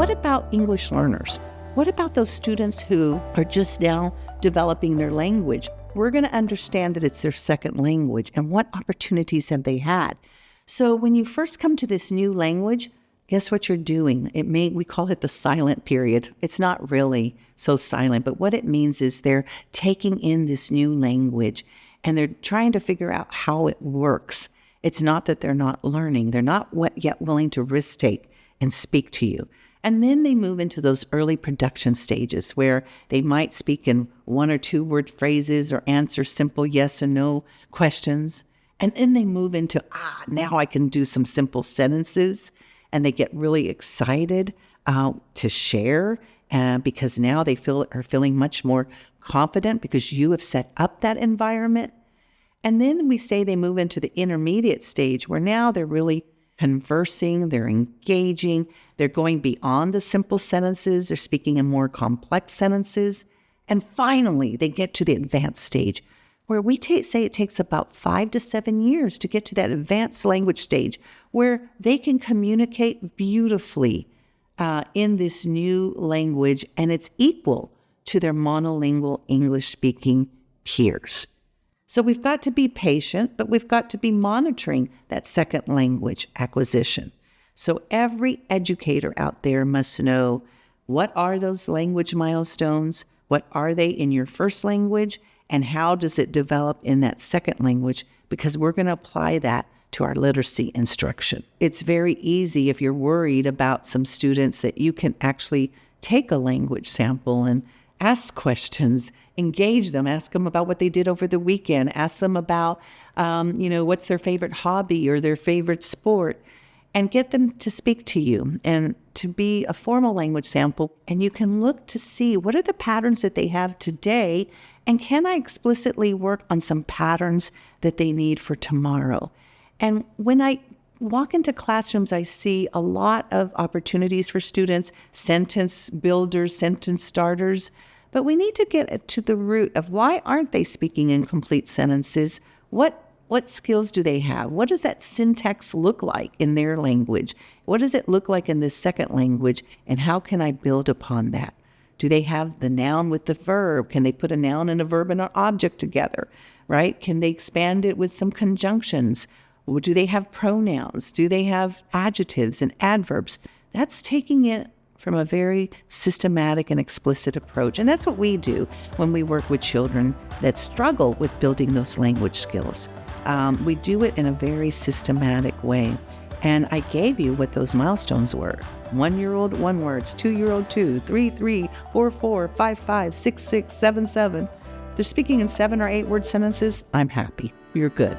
what about English learners? What about those students who are just now developing their language? We're going to understand that it's their second language and what opportunities have they had. So when you first come to this new language, guess what you're doing? We call it the silent period. It's not really so silent, but what it means is they're taking in this new language and they're trying to figure out how it works. It's not that they're not learning. They're not yet willing to risk-take and speak to you. And then they move into those early production stages where they might speak in 1 or 2 word phrases or answer simple yes and no questions. And then they move into, now I can do some simple sentences. And they get really excited to share because now they are feeling much more confident because you have set up that environment. And then we say they move into the intermediate stage where now they're really conversing, they're engaging, they're going beyond the simple sentences, they're speaking in more complex sentences. And finally, they get to the advanced stage where we say it takes about 5 to 7 years to get to that advanced language stage where they can communicate beautifully in this new language, and it's equal to their monolingual English-speaking peers. So we've got to be patient, but we've got to be monitoring that second language acquisition. So every educator out there must know, what are those language milestones? What are they in your first language? And how does it develop in that second language? Because we're going to apply that to our literacy instruction. It's very easy if you're worried about some students that you can actually take a language sample and ask questions, engage them, ask them about what they did over the weekend, ask them about, what's their favorite hobby or their favorite sport, and get them to speak to you and to be a formal language sample. And you can look to see what are the patterns that they have today, and can I explicitly work on some patterns that they need for tomorrow? And when I walk into classrooms, I see a lot of opportunities for students, sentence builders, sentence starters, but we need to get to the root of why aren't they speaking in complete sentences? What skills do they have? What does that syntax look like in their language? What does it look like in this second language? And how can I build upon that? Do they have the noun with the verb? Can they put a noun and a verb and an object together, right? Can they expand it with some conjunctions? Or do they have pronouns? Do they have adjectives and adverbs? That's taking it from a very systematic and explicit approach. And that's what we do when we work with children that struggle with building those language skills. We do it in a very systematic way. And I gave you what those milestones were. 1-year-old, 1 words, 2-year-old, 2, 3, 3, 4, 4, 5, 5, 6, 6, 7, 7. They're speaking in 7 or 8 word sentences. I'm happy. You're good.